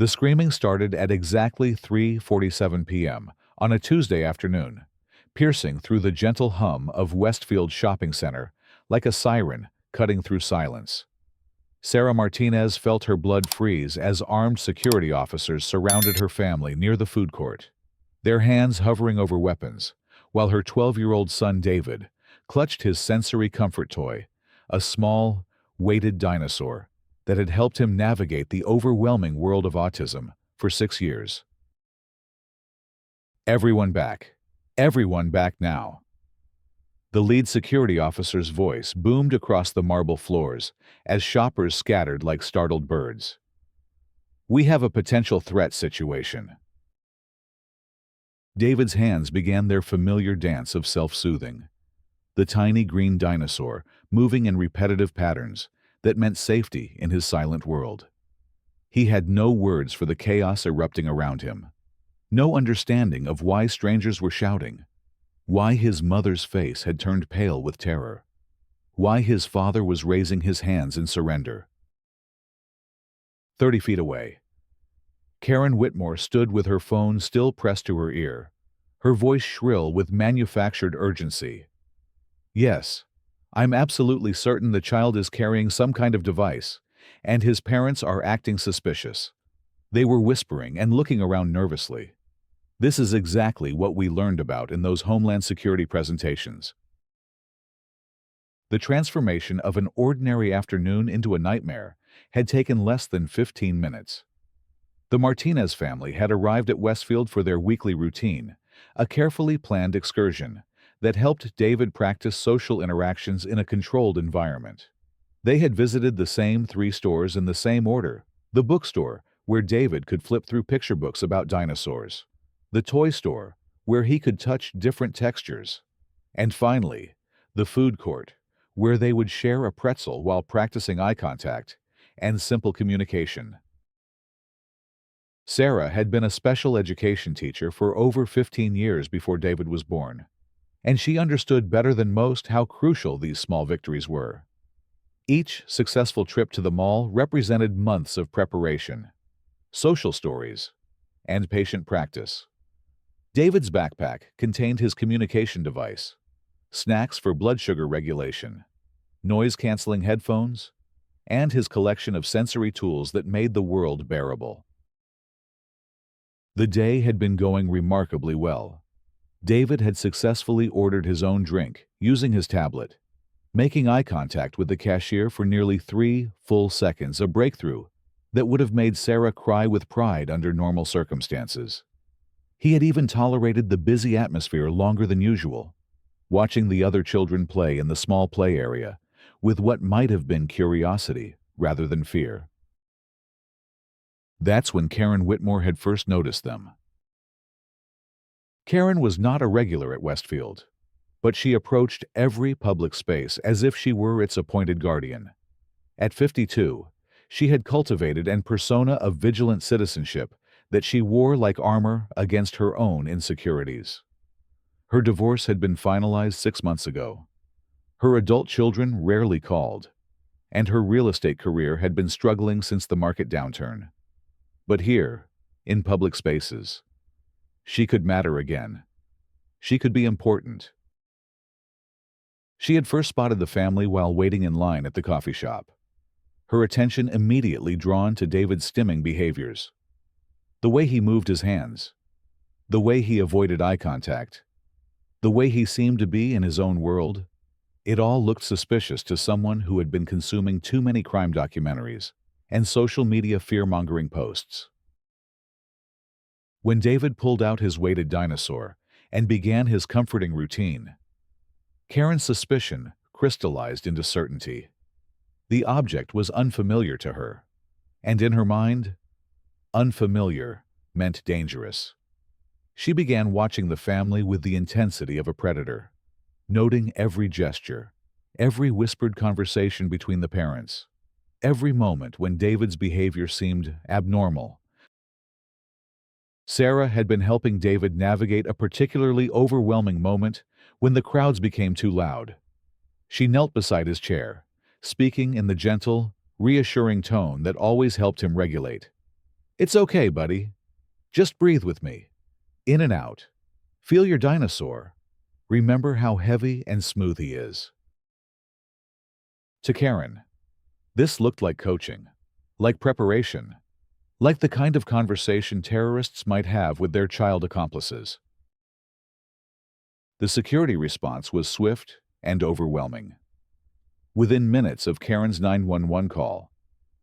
The screaming started at exactly 3:47 p.m. on a Tuesday afternoon, piercing through the gentle hum of Westfield Shopping Center like a siren cutting through silence. Sarah Martinez felt her blood freeze as armed security officers surrounded her family near the food court, their hands hovering over weapons, while her 12-year-old son David clutched his sensory comfort toy, a small, weighted dinosaur that had helped him navigate the overwhelming world of autism for 6 years. Everyone back. Everyone back now. The lead security officer's voice boomed across the marble floors as shoppers scattered like startled birds. We have a potential threat situation. David's hands began their familiar dance of self-soothing, the tiny green dinosaur moving in repetitive patterns that meant safety in his silent world. He had no words for the chaos erupting around him, no understanding of why strangers were shouting, why his mother's face had turned pale with terror, why his father was raising his hands in surrender. 30 feet away, Karen Whitmore stood with her phone still pressed to her ear, her voice shrill with manufactured urgency. Yes, I'm absolutely certain the child is carrying some kind of device, and his parents are acting suspicious. They were whispering and looking around nervously. This is exactly what we learned about in those Homeland Security presentations. The transformation of an ordinary afternoon into a nightmare had taken less than 15 minutes. The Martinez family had arrived at Westfield for their weekly routine, a carefully planned excursion that helped David practice social interactions in a controlled environment. They had visited the same 3 stores in the same order: the bookstore, where David could flip through picture books about dinosaurs; the toy store, where he could touch different textures; and finally, the food court, where they would share a pretzel while practicing eye contact and simple communication. Sarah had been a special education teacher for over 15 years before David was born, and she understood better than most how crucial these small victories were. Each successful trip to the mall represented months of preparation, social stories, and patient practice. David's backpack contained his communication device, snacks for blood sugar regulation, noise-canceling headphones, and his collection of sensory tools that made the world bearable. The day had been going remarkably well. David had successfully ordered his own drink using his tablet, making eye contact with the cashier for nearly 3 full seconds, a breakthrough that would have made Sarah cry with pride under normal circumstances. He had even tolerated the busy atmosphere longer than usual, watching the other children play in the small play area with what might have been curiosity rather than fear. That's when Karen Whitmore had first noticed them. Karen was not a regular at Westfield, but she approached every public space as if she were its appointed guardian. At 52, she had cultivated an persona of vigilant citizenship that she wore like armor against her own insecurities. Her divorce had been finalized 6 months ago. Her adult children rarely called, and her real estate career had been struggling since the market downturn. But here, in public spaces, she could matter again. She could be important. She had first spotted the family while waiting in line at the coffee shop, her attention immediately drawn to David's stimming behaviors. The way he moved his hands, the way he avoided eye contact, the way he seemed to be in his own world, it all looked suspicious to someone who had been consuming too many crime documentaries and social media fear-mongering posts. When David pulled out his weighted dinosaur and began his comforting routine, Karen's suspicion crystallized into certainty. The object was unfamiliar to her, and in her mind, unfamiliar meant dangerous. She began watching the family with the intensity of a predator, noting every gesture, every whispered conversation between the parents, every moment when David's behavior seemed abnormal. Sarah had been helping David navigate a particularly overwhelming moment when the crowds became too loud. She knelt beside his chair, speaking in the gentle, reassuring tone that always helped him regulate. It's okay, buddy. Just breathe with me. In and out. Feel your dinosaur. Remember how heavy and smooth he is. To Karen, this looked like coaching, like preparation, like the kind of conversation terrorists might have with their child accomplices. The security response was swift and overwhelming. Within minutes of Karen's 911 call,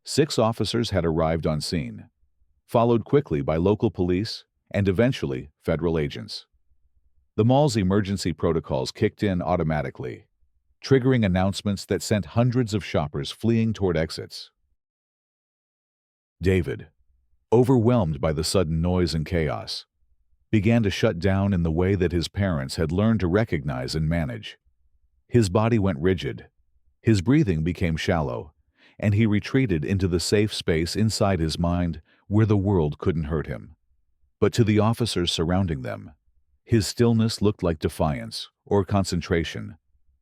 6 officers had arrived on scene, followed quickly by local police and eventually federal agents. The mall's emergency protocols kicked in automatically, triggering announcements that sent hundreds of shoppers fleeing toward exits. David, overwhelmed by the sudden noise and chaos, began to shut down in the way that his parents had learned to recognize and manage. His body went rigid, his breathing became shallow, and he retreated into the safe space inside his mind where the world couldn't hurt him. But to the officers surrounding them, his stillness looked like defiance or concentration,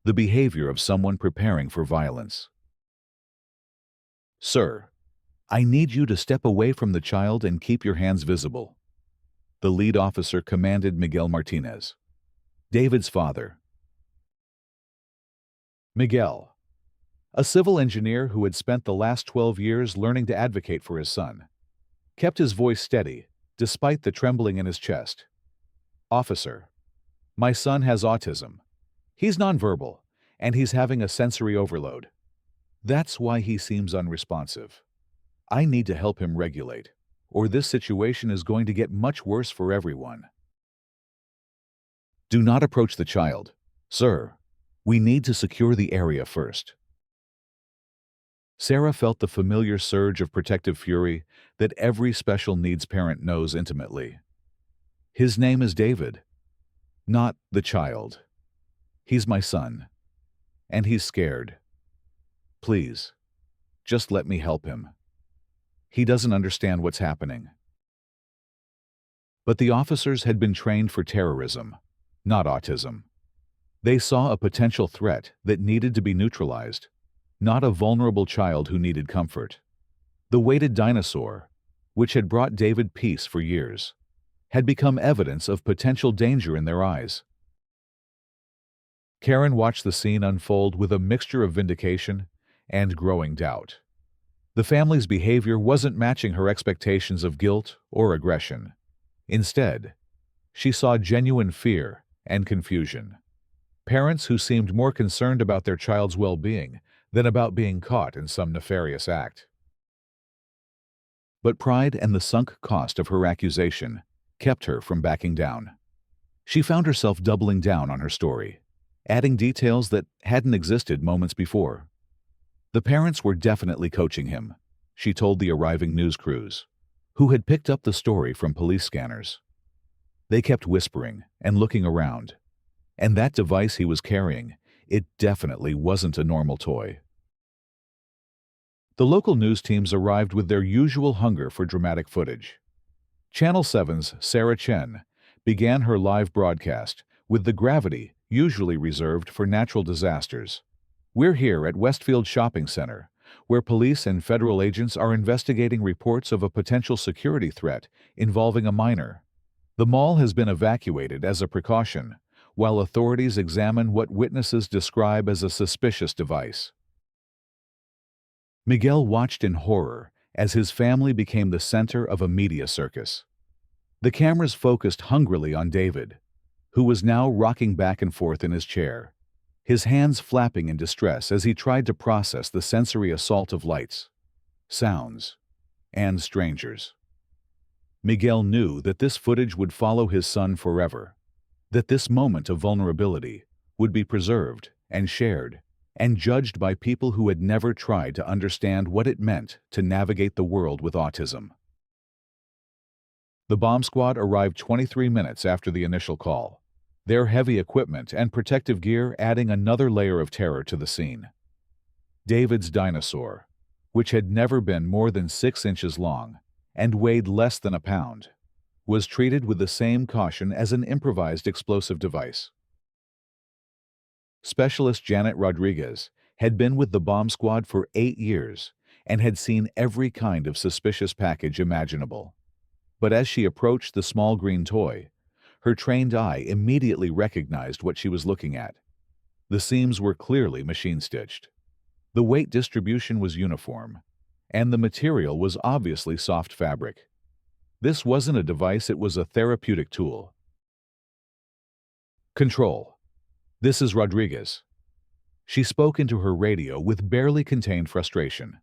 the behavior of someone preparing for violence. "Sir, I need you to step away from the child and keep your hands visible," the lead officer commanded Miguel Martinez, David's father. Miguel, a civil engineer who had spent the last 12 years learning to advocate for his son, kept his voice steady despite the trembling in his chest. "Officer, my son has autism. He's nonverbal, and he's having a sensory overload. That's why he seems unresponsive. I need to help him regulate, or this situation is going to get much worse for everyone." "Do not approach the child. Sir, we need to secure the area first." Sarah felt the familiar surge of protective fury that every special needs parent knows intimately. "His name is David, not the child. He's my son, and he's scared. Please, just let me help him. He doesn't understand what's happening." But the officers had been trained for terrorism, not autism. They saw a potential threat that needed to be neutralized, not a vulnerable child who needed comfort. The weighted dinosaur, which had brought David peace for years, had become evidence of potential danger in their eyes. Karen watched the scene unfold with a mixture of vindication and growing doubt. The family's behavior wasn't matching her expectations of guilt or aggression. Instead, she saw genuine fear and confusion. Parents who seemed more concerned about their child's well-being than about being caught in some nefarious act. But pride and the sunk cost of her accusation kept her from backing down. She found herself doubling down on her story, adding details that hadn't existed moments before. The parents were definitely coaching him, she told the arriving news crews, who had picked up the story from police scanners. They kept whispering and looking around, and that device he was carrying, it definitely wasn't a normal toy. The local news teams arrived with their usual hunger for dramatic footage. Channel 7's Sarah Chen began her live broadcast with the gravity usually reserved for natural disasters. "We're here at Westfield Shopping Center, where police and federal agents are investigating reports of a potential security threat involving a minor. The mall has been evacuated as a precaution, while authorities examine what witnesses describe as a suspicious device." Miguel watched in horror as his family became the center of a media circus. The cameras focused hungrily on David, who was now rocking back and forth in his chair, his hands flapping in distress as he tried to process the sensory assault of lights, sounds, and strangers. Miguel knew that this footage would follow his son forever, that this moment of vulnerability would be preserved and shared and judged by people who had never tried to understand what it meant to navigate the world with autism. The bomb squad arrived 23 minutes after the initial call, their heavy equipment and protective gear adding another layer of terror to the scene. David's dinosaur, which had never been more than 6 inches long and weighed less than a pound, was treated with the same caution as an improvised explosive device. Specialist Janet Rodriguez had been with the bomb squad for 8 years and had seen every kind of suspicious package imaginable. But as she approached the small green toy, her trained eye immediately recognized what she was looking at. The seams were clearly machine-stitched. The weight distribution was uniform, and the material was obviously soft fabric. This wasn't a device, it was a therapeutic tool. Control. This is Rodriguez. She spoke into her radio with barely contained frustration.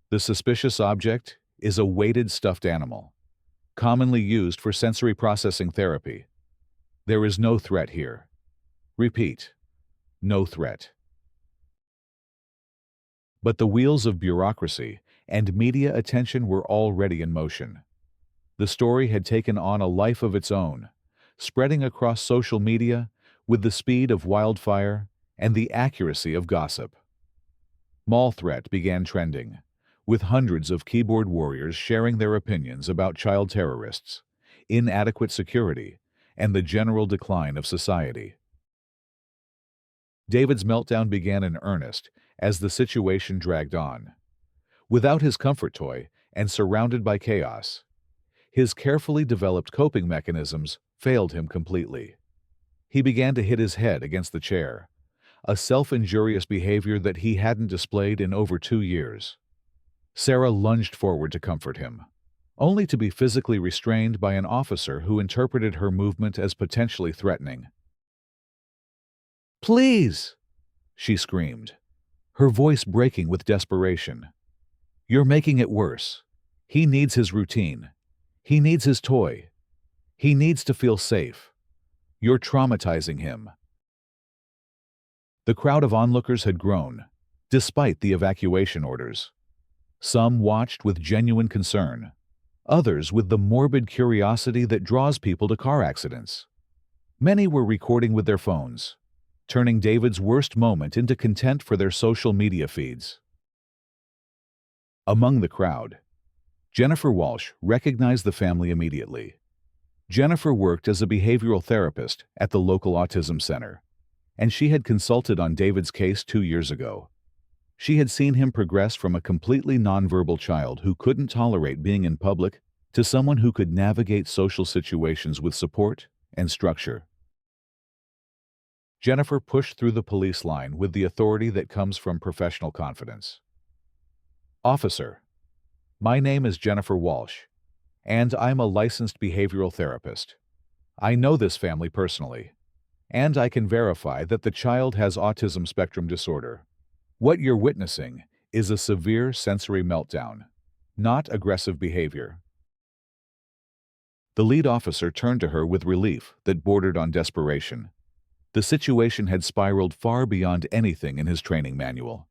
The suspicious object is a weighted stuffed animal, commonly used for sensory processing therapy. There is no threat here. Repeat, no threat. But the wheels of bureaucracy and media attention were already in motion. The story had taken on a life of its own, spreading across social media with the speed of wildfire and the accuracy of gossip. Mall threat began trending, with hundreds of keyboard warriors sharing their opinions about child terrorists, inadequate security, and the general decline of society. David's meltdown began in earnest as the situation dragged on. Without his comfort toy and surrounded by chaos, his carefully developed coping mechanisms failed him completely. He began to hit his head against the chair, a self-injurious behavior that he hadn't displayed in over 2 years. Sarah lunged forward to comfort him, only to be physically restrained by an officer who interpreted her movement as potentially threatening. "Please!" she screamed, her voice breaking with desperation. "You're making it worse. He needs his routine. He needs his toy. He needs to feel safe. You're traumatizing him." The crowd of onlookers had grown, despite the evacuation orders. Some watched with genuine concern, others with the morbid curiosity that draws people to car accidents. Many were recording with their phones, turning David's worst moment into content for their social media feeds. Among the crowd, Jennifer Walsh recognized the family immediately. Jennifer worked as a behavioral therapist at the local autism center, and she had consulted on David's case 2 years ago. She had seen him progress from a completely nonverbal child who couldn't tolerate being in public to someone who could navigate social situations with support and structure. Jennifer pushed through the police line with the authority that comes from professional confidence. "Officer, my name is Jennifer Walsh, and I'm a licensed behavioral therapist. I know this family personally, and I can verify that the child has autism spectrum disorder. What you're witnessing is a severe sensory meltdown, not aggressive behavior." The lead officer turned to her with relief that bordered on desperation. The situation had spiraled far beyond anything in his training manual.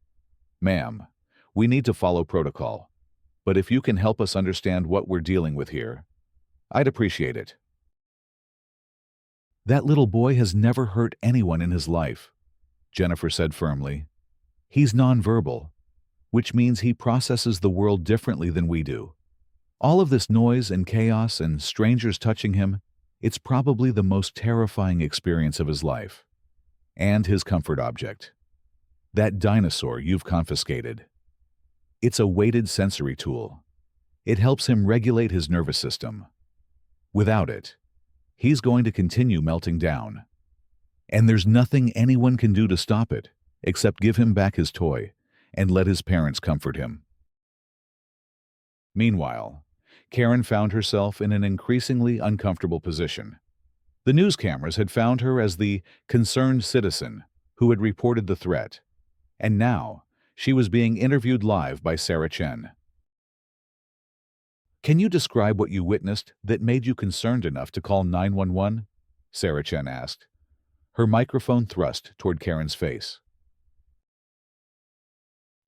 "Ma'am, we need to follow protocol, but if you can help us understand what we're dealing with here, I'd appreciate it." "That little boy has never hurt anyone in his life," Jennifer said firmly. "He's nonverbal, which means he processes the world differently than we do. All of this noise and chaos and strangers touching him, it's probably the most terrifying experience of his life. And his comfort object. That dinosaur you've confiscated. It's a weighted sensory tool. It helps him regulate his nervous system. Without it, he's going to continue melting down. And there's nothing anyone can do to stop it, except give him back his toy and let his parents comfort him." Meanwhile, Karen found herself in an increasingly uncomfortable position. The news cameras had found her as the concerned citizen who had reported the threat, and now she was being interviewed live by Sarah Chen. "Can you describe what you witnessed that made you concerned enough to call 911? Sarah Chen asked, her microphone thrust toward Karen's face.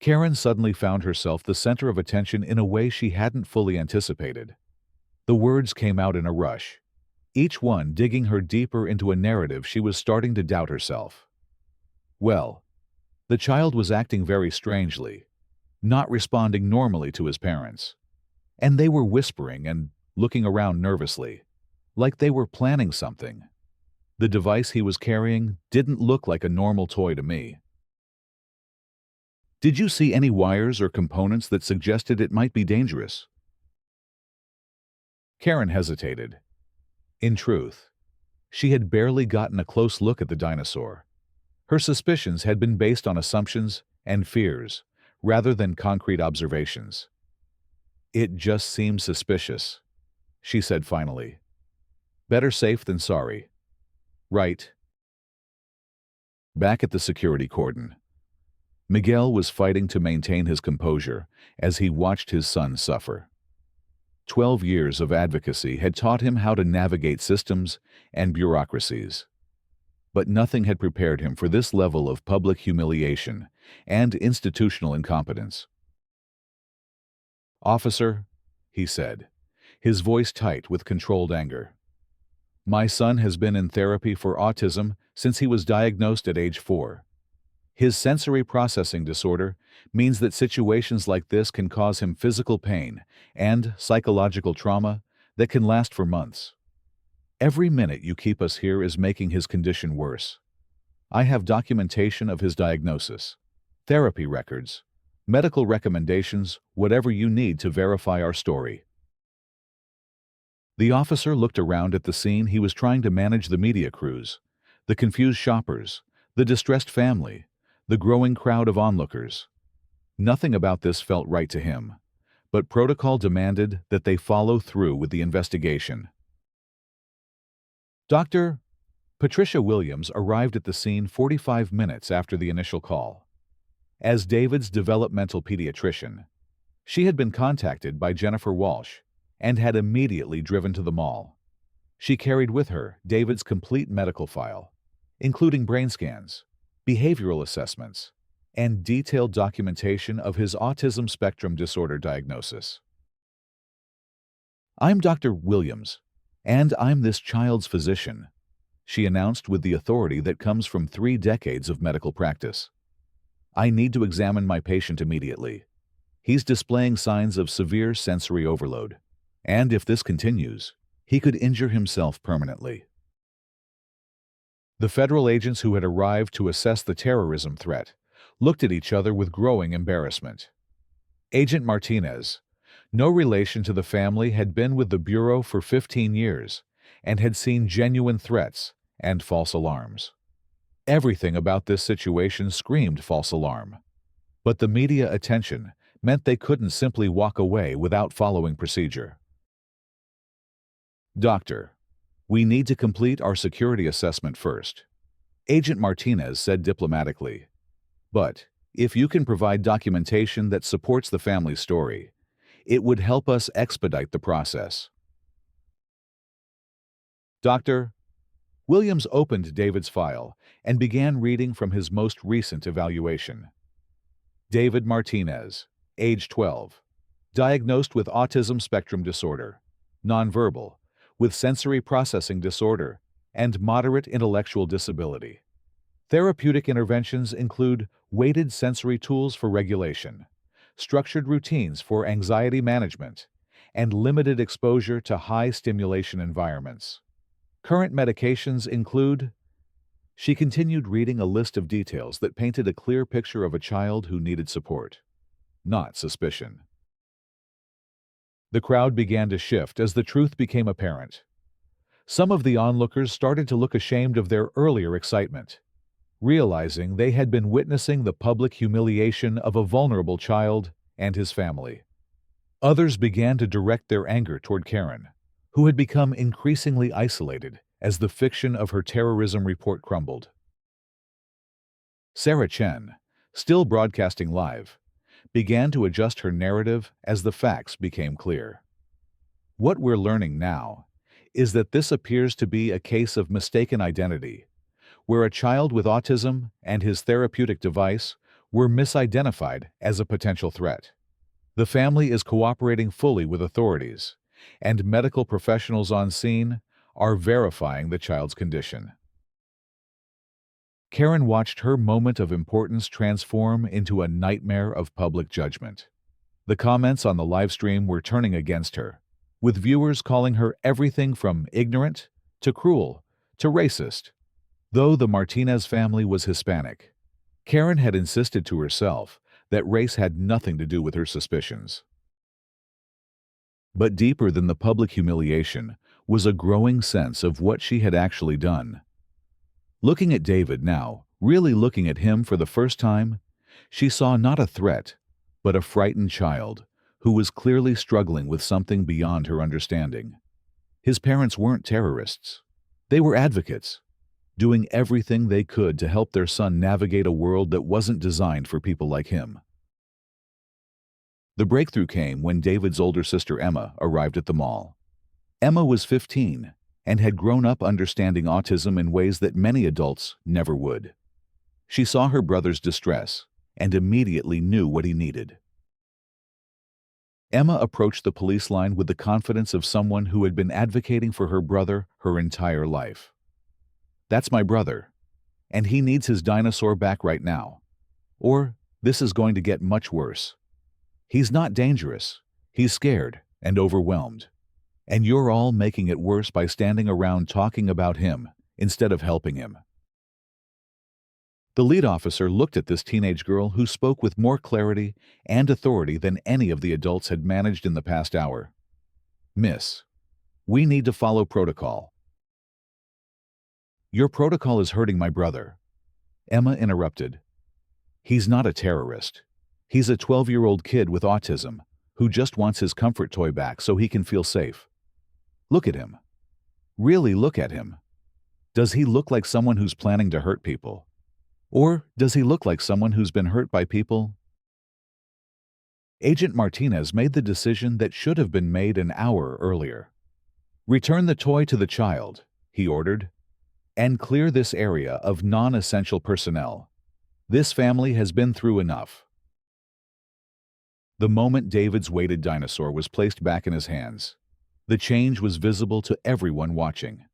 Karen suddenly found herself the center of attention in a way she hadn't fully anticipated. The words came out in a rush, each one digging her deeper into a narrative she was starting to doubt herself. Well, the child was acting very strangely, not responding normally to his parents. And they were whispering and looking around nervously, like they were planning something. The device he was carrying didn't look like a normal toy to me. Did you see any wires or components that suggested it might be dangerous? Karen hesitated. In truth, she had barely gotten a close look at the dinosaur. Her suspicions had been based on assumptions and fears, rather than concrete observations. It just seems suspicious, she said finally. Better safe than sorry. Right. Back at the security cordon, Miguel was fighting to maintain his composure as he watched his son suffer. 12 years of advocacy had taught him how to navigate systems and bureaucracies. But nothing had prepared him for this level of public humiliation and institutional incompetence. "Officer," he said, his voice tight with controlled anger. "My son has been in therapy for autism since he was diagnosed at age 4. His sensory processing disorder means that situations like this can cause him physical pain and psychological trauma that can last for months. Every minute you keep us here is making his condition worse. I have documentation of his diagnosis, therapy records, medical recommendations, whatever you need to verify our story." The officer looked around at the scene. He was trying to manage the media crews, the confused shoppers, the distressed family, the growing crowd of onlookers. Nothing about this felt right to him, but protocol demanded that they follow through with the investigation. Dr. Patricia Williams arrived at the scene 45 minutes after the initial call. As David's developmental pediatrician, she had been contacted by Jennifer Walsh and had immediately driven to the mall. She carried with her David's complete medical file, including brain scans, behavioral assessments, and detailed documentation of his autism spectrum disorder diagnosis. "I'm Dr. Williams, and I'm this child's physician," she announced with the authority that comes from 3 decades of medical practice. "I need to examine my patient immediately. He's displaying signs of severe sensory overload, and if this continues, he could injure himself permanently." The federal agents who had arrived to assess the terrorism threat looked at each other with growing embarrassment. Agent Martinez, no relation to the family, had been with the Bureau for 15 years and had seen genuine threats and false alarms. Everything about this situation screamed false alarm. But the media attention meant they couldn't simply walk away without following procedure. "Doctor, we need to complete our security assessment first," Agent Martinez said diplomatically. "But if you can provide documentation that supports the family's story, it would help us expedite the process." Dr. Williams opened David's file and began reading from his most recent evaluation. David Martinez, age 12, diagnosed with autism spectrum disorder, nonverbal, with sensory processing disorder, and moderate intellectual disability. Therapeutic interventions include weighted sensory tools for regulation, structured routines for anxiety management, and limited exposure to high stimulation environments. Current medications include... She continued reading a list of details that painted a clear picture of a child who needed support, not suspicion. The crowd began to shift as the truth became apparent. Some of the onlookers started to look ashamed of their earlier excitement, realizing they had been witnessing the public humiliation of a vulnerable child and his family. Others began to direct their anger toward Karen, who had become increasingly isolated as the fiction of her terrorism report crumbled. Sarah Chen, still broadcasting live, began to adjust her narrative as the facts became clear. What we're learning now is that this appears to be a case of mistaken identity, where a child with autism and his therapeutic device were misidentified as a potential threat. The family is cooperating fully with authorities, and medical professionals on scene are verifying the child's condition. Karen watched her moment of importance transform into a nightmare of public judgment. The comments on the livestream were turning against her, with viewers calling her everything from ignorant to cruel to racist. Though the Martinez family was Hispanic, Karen had insisted to herself that race had nothing to do with her suspicions. But deeper than the public humiliation was a growing sense of what she had actually done. Looking at David now, really looking at him for the first time, she saw not a threat, but a frightened child who was clearly struggling with something beyond her understanding. His parents weren't terrorists. They were advocates, doing everything they could to help their son navigate a world that wasn't designed for people like him. The breakthrough came when David's older sister Emma arrived at the mall. Emma was 15 and had grown up understanding autism in ways that many adults never would. She saw her brother's distress and immediately knew what he needed. Emma approached the police line with the confidence of someone who had been advocating for her brother her entire life. "That's my brother, and he needs his dinosaur back right now. Or this is going to get much worse. He's not dangerous, he's scared and overwhelmed. And you're all making it worse by standing around talking about him instead of helping him." The lead officer looked at this teenage girl who spoke with more clarity and authority than any of the adults had managed in the past hour. "Miss, we need to follow protocol." "Your protocol is hurting my brother," Emma interrupted. "He's not a terrorist. He's a 12-year-old kid with autism who just wants his comfort toy back so he can feel safe. Look at him. Really look at him. Does he look like someone who's planning to hurt people? Or does he look like someone who's been hurt by people?" Agent Martinez made the decision that should have been made an hour earlier. "Return the toy to the child," he ordered, "and clear this area of non-essential personnel. This family has been through enough." The moment David's weighted dinosaur was placed back in his hands, the change was visible to everyone watching.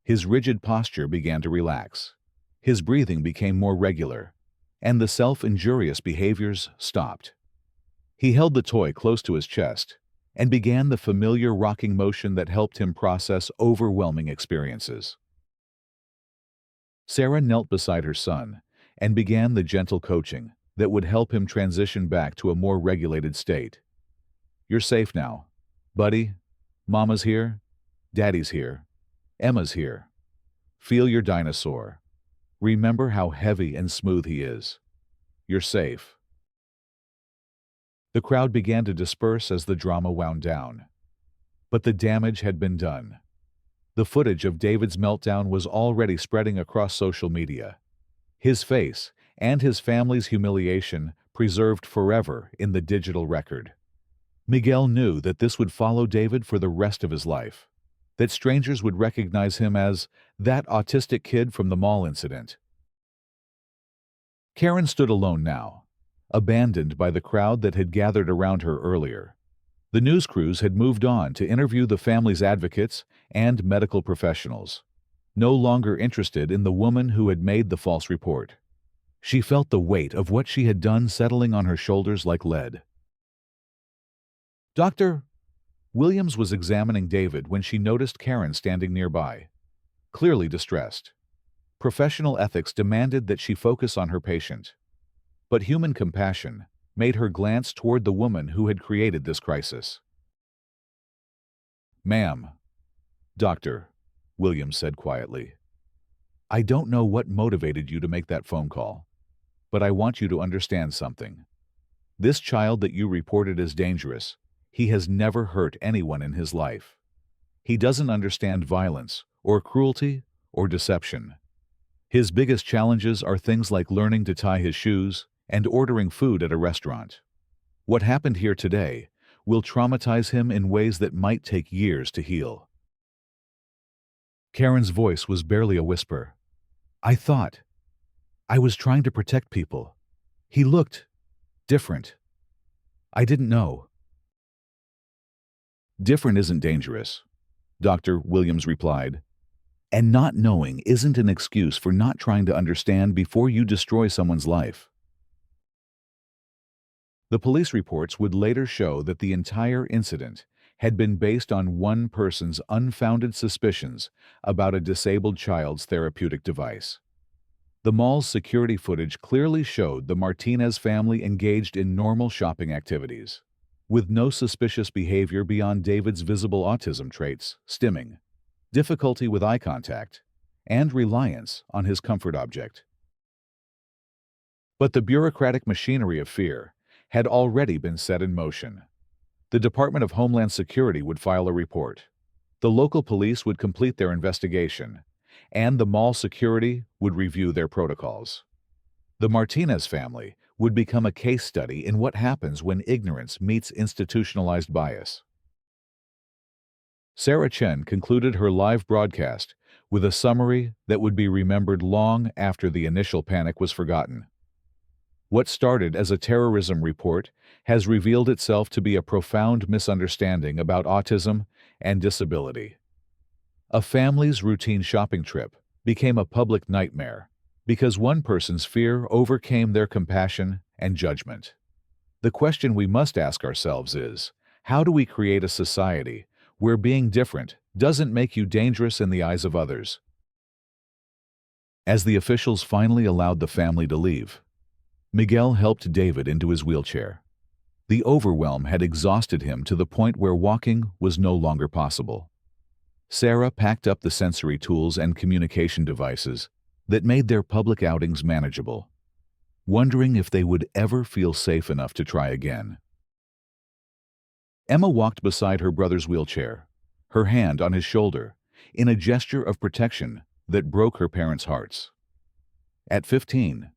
His rigid posture began to relax. His breathing became more regular, and the self-injurious behaviors stopped. He held the toy close to his chest and began the familiar rocking motion that helped him process overwhelming experiences. Sarah knelt beside her son and began the gentle coaching that would help him transition back to a more regulated state. "You're safe now. Buddy, Mama's here, Daddy's here, Emma's here. Feel your dinosaur. Remember how heavy and smooth he is. You're safe." The crowd began to disperse as the drama wound down. But the damage had been done. The footage of David's meltdown was already spreading across social media. His face and his family's humiliation preserved forever in the digital record. Miguel knew that this would follow David for the rest of his life, that strangers would recognize him as that autistic kid from the mall incident. Karen stood alone now, abandoned by the crowd that had gathered around her earlier. The news crews had moved on to interview the family's advocates and medical professionals, no longer interested in the woman who had made the false report. She felt the weight of what she had done settling on her shoulders like lead. Dr. Williams was examining David when she noticed Karen standing nearby, clearly distressed. Professional ethics demanded that she focus on her patient, but human compassion made her glance toward the woman who had created this crisis. "Ma'am," Dr. Williams said quietly, "I don't know what motivated you to make that phone call, but I want you to understand something. This child that you reported as dangerous, he has never hurt anyone in his life. He doesn't understand violence or cruelty or deception. His biggest challenges are things like learning to tie his shoes and ordering food at a restaurant. What happened here today will traumatize him in ways that might take years to heal." Karen's voice was barely a whisper. I was trying to protect people. He looked different. I didn't know." "Different isn't dangerous," Dr. Williams replied. "And not knowing isn't an excuse for not trying to understand before you destroy someone's life." The police reports would later show that the entire incident had been based on one person's unfounded suspicions about a disabled child's therapeutic device. The mall's security footage clearly showed the Martinez family engaged in normal shopping activities, with no suspicious behavior beyond David's visible autism traits, stimming, difficulty with eye contact, and reliance on his comfort object. But the bureaucratic machinery of fear had already been set in motion. The Department of Homeland Security would file a report. The local police would complete their investigation, and the mall security would review their protocols. The Martinez family would become a case study in what happens when ignorance meets institutionalized bias. Sarah Chen concluded her live broadcast with a summary that would be remembered long after the initial panic was forgotten. What started as a terrorism report has revealed itself to be a profound misunderstanding about autism and disability. A family's routine shopping trip became a public nightmare because one person's fear overcame their compassion and judgment. The question we must ask ourselves is, how do we create a society where being different doesn't make you dangerous in the eyes of others? As the officials finally allowed the family to leave, Miguel helped David into his wheelchair. The overwhelm had exhausted him to the point where walking was no longer possible. Sarah packed up the sensory tools and communication devices that made their public outings manageable, wondering if they would ever feel safe enough to try again. Emma walked beside her brother's wheelchair, her hand on his shoulder, in a gesture of protection that broke her parents' hearts. At 15,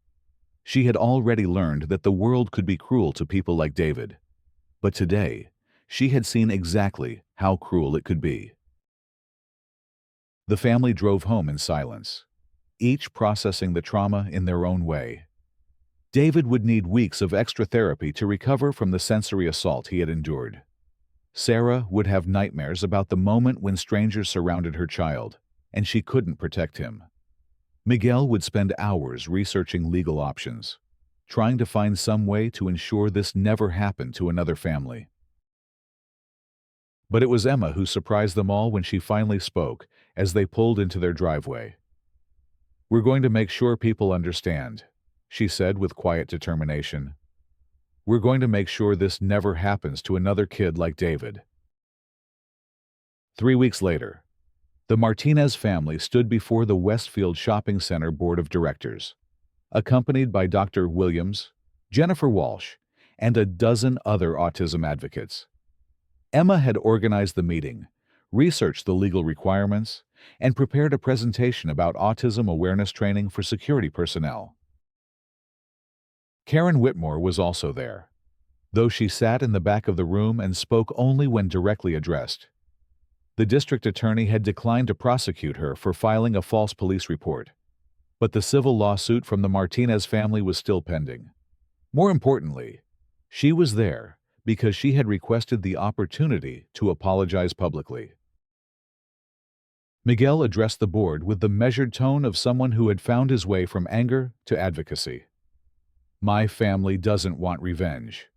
she had already learned that the world could be cruel to people like David, but today she had seen exactly how cruel it could be. The family drove home in silence, each processing the trauma in their own way. David would need weeks of extra therapy to recover from the sensory assault he had endured. Sarah would have nightmares about the moment when strangers surrounded her child, and she couldn't protect him. Miguel would spend hours researching legal options, trying to find some way to ensure this never happened to another family. But it was Emma who surprised them all when she finally spoke as they pulled into their driveway. "We're going to make sure people understand," she said with quiet determination. "We're going to make sure this never happens to another kid like David." 3 weeks later, the Martinez family stood before the Westfield Shopping Center Board of Directors, accompanied by Dr. Williams, Jennifer Walsh, and a dozen other autism advocates. Emma had organized the meeting, researched the legal requirements, and prepared a presentation about autism awareness training for security personnel. Karen Whitmore was also there, though she sat in the back of the room and spoke only when directly addressed. The district attorney had declined to prosecute her for filing a false police report, but the civil lawsuit from the Martinez family was still pending. More importantly, she was there because she had requested the opportunity to apologize publicly. Miguel addressed the board with the measured tone of someone who had found his way from anger to advocacy. "My family doesn't want revenge.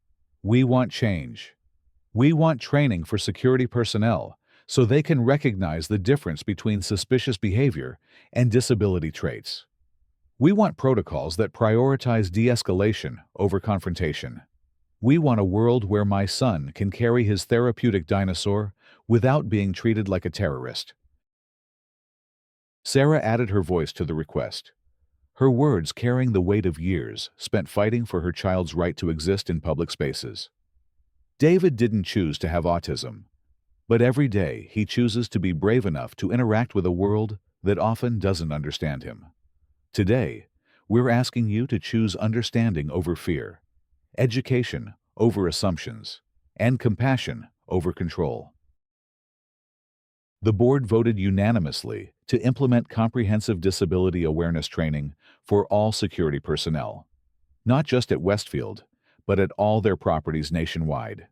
We want change. We want training for security personnel so they can recognize the difference between suspicious behavior and disability traits. We want protocols that prioritize de-escalation over confrontation. We want a world where my son can carry his therapeutic dinosaur without being treated like a terrorist." Sarah added her voice to the request, her words carrying the weight of years spent fighting for her child's right to exist in public spaces. David didn't choose to have autism, but every day he chooses to be brave enough to interact with a world that often doesn't understand him. Today, we're asking you to choose understanding over fear, education over assumptions, and compassion over control. The board voted unanimously to implement comprehensive disability awareness training for all security personnel, not just at Westfield, but at all their properties nationwide.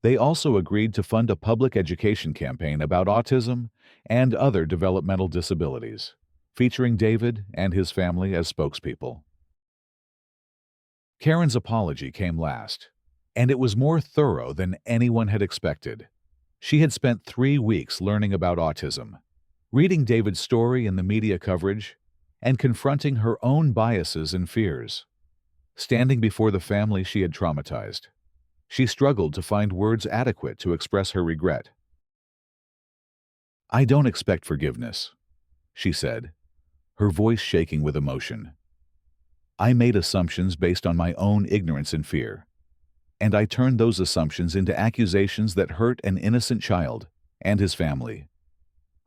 They also agreed to fund a public education campaign about autism and other developmental disabilities, featuring David and his family as spokespeople. Karen's apology came last, and it was more thorough than anyone had expected. She had spent 3 weeks learning about autism, reading David's story in the media coverage, and confronting her own biases and fears. Standing before the family she had traumatized, she struggled to find words adequate to express her regret. "I don't expect forgiveness," she said, her voice shaking with emotion. "I made assumptions based on my own ignorance and fear, and I turned those assumptions into accusations that hurt an innocent child and his family.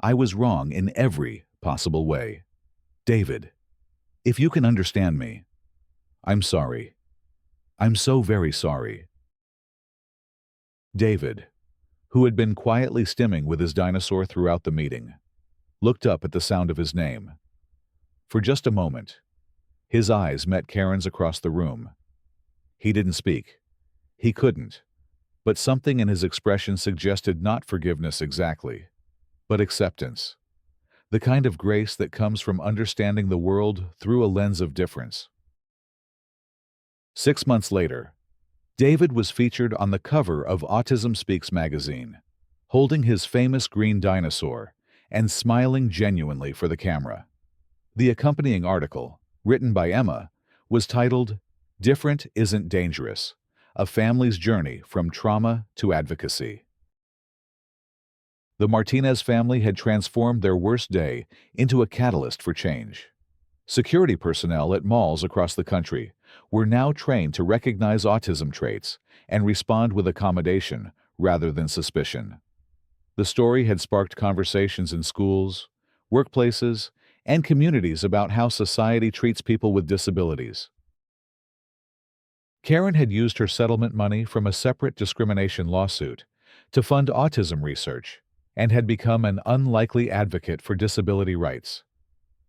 I was wrong in every possible way. David, if you can understand me, I'm sorry. I'm so very sorry." David, who had been quietly stimming with his dinosaur throughout the meeting, looked up at the sound of his name. For just a moment, his eyes met Karen's across the room. He didn't speak. He couldn't. But something in his expression suggested not forgiveness exactly, but acceptance. The kind of grace that comes from understanding the world through a lens of difference. 6 months later, David was featured on the cover of Autism Speaks magazine, holding his famous green dinosaur and smiling genuinely for the camera. The accompanying article, written by Emma, was titled "Different Isn't Dangerous: A Family's Journey from Trauma to Advocacy." The Martinez family had transformed their worst day into a catalyst for change. Security personnel at malls across the country were now trained to recognize autism traits and respond with accommodation rather than suspicion. The story had sparked conversations in schools, workplaces, and communities about how society treats people with disabilities. Karen had used her settlement money from a separate discrimination lawsuit to fund autism research and had become an unlikely advocate for disability rights.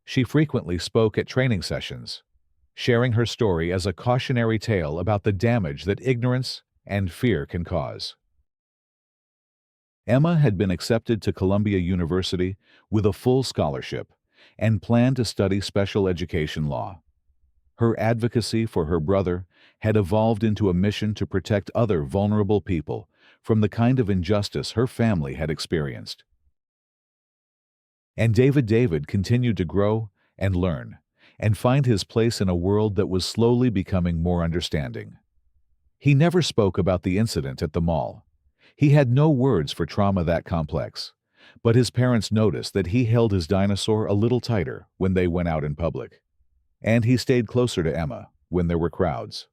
She frequently spoke at training sessions, sharing her story as a cautionary tale about the damage that ignorance and fear can cause. Emma had been accepted to Columbia University with a full scholarship and planned to study special education law. Her advocacy for her brother had evolved into a mission to protect other vulnerable people from the kind of injustice her family had experienced. And David continued to grow and learn and find his place in a world that was slowly becoming more understanding. He never spoke about the incident at the mall. He had no words for trauma that complex, but his parents noticed that he held his dinosaur a little tighter when they went out in public. And he stayed closer to Emma when there were crowds.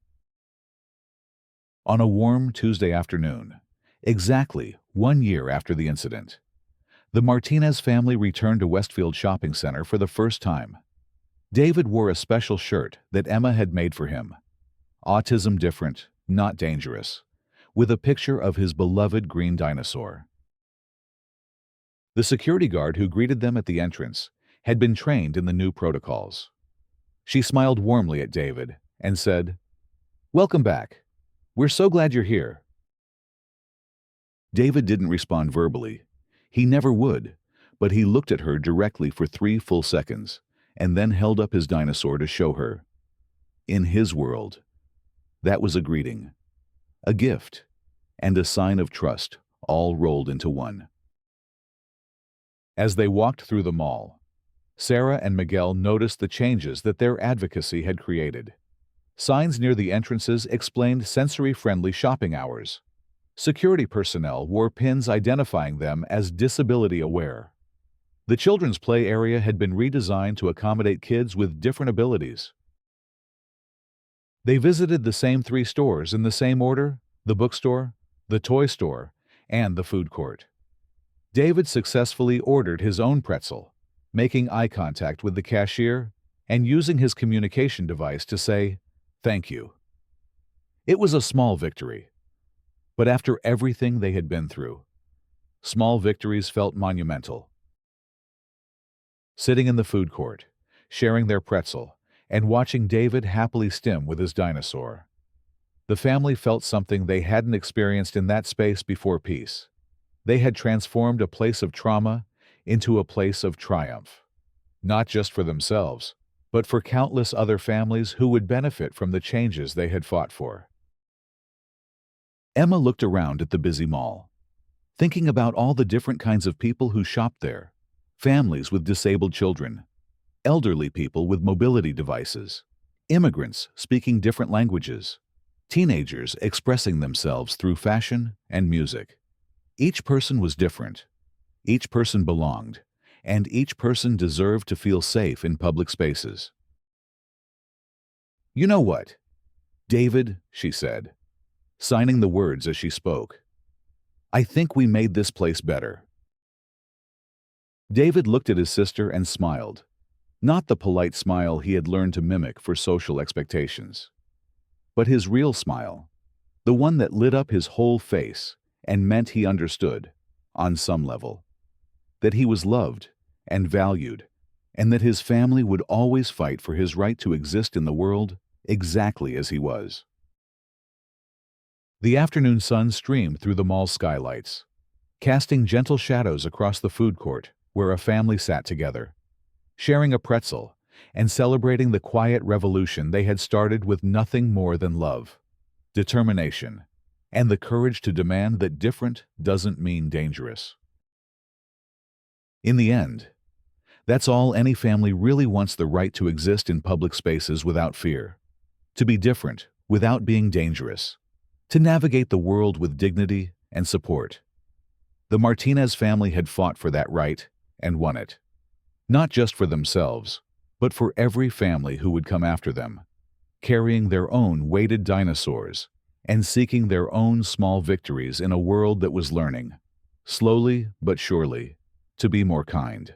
On a warm Tuesday afternoon, exactly 1 year after the incident, the Martinez family returned to Westfield Shopping Center for the first time. David wore a special shirt that Emma had made for him. "Autism Different, Not Dangerous," with a picture of his beloved green dinosaur. The security guard who greeted them at the entrance had been trained in the new protocols. She smiled warmly at David and said, "Welcome back. We're so glad you're here." David didn't respond verbally. He never would, but he looked at her directly for 3 full seconds and then held up his dinosaur to show her. In his world, that was a greeting, a gift, and a sign of trust, all rolled into one. As they walked through the mall, Sarah and Miguel noticed the changes that their advocacy had created. Signs near the entrances explained sensory-friendly shopping hours. Security personnel wore pins identifying them as disability-aware. The children's play area had been redesigned to accommodate kids with different abilities. They visited the same 3 stores in the same order: the bookstore, the toy store, and the food court. David successfully ordered his own pretzel, making eye contact with the cashier and using his communication device to say, "Thank you." It was a small victory, but after everything they had been through, small victories felt monumental. Sitting in the food court, sharing their pretzel, and watching David happily stim with his dinosaur, the family felt something they hadn't experienced in that space before: peace. They had transformed a place of trauma into a place of triumph, not just for themselves, but for countless other families who would benefit from the changes they had fought for. Emma looked around at the busy mall, thinking about all the different kinds of people who shopped there: families with disabled children, elderly people with mobility devices, immigrants speaking different languages, teenagers expressing themselves through fashion and music. Each person was different. Each person belonged, and each person deserved to feel safe in public spaces. "You know what, David," she said, signing the words as she spoke. "I think we made this place better." David looked at his sister and smiled, not the polite smile he had learned to mimic for social expectations, but his real smile, the one that lit up his whole face and meant he understood, on some level, that he was loved and valued, and that his family would always fight for his right to exist in the world exactly as he was. The afternoon sun streamed through the mall's skylights, casting gentle shadows across the food court where a family sat together, sharing a pretzel and celebrating the quiet revolution they had started with nothing more than love, determination, and the courage to demand that different doesn't mean dangerous. In the end, that's all any family really wants: the right to exist in public spaces without fear, to be different without being dangerous, to navigate the world with dignity and support. The Martinez family had fought for that right and won it, not just for themselves, but for every family who would come after them, carrying their own weighted dinosaurs and seeking their own small victories in a world that was learning, slowly but surely, to be more kind.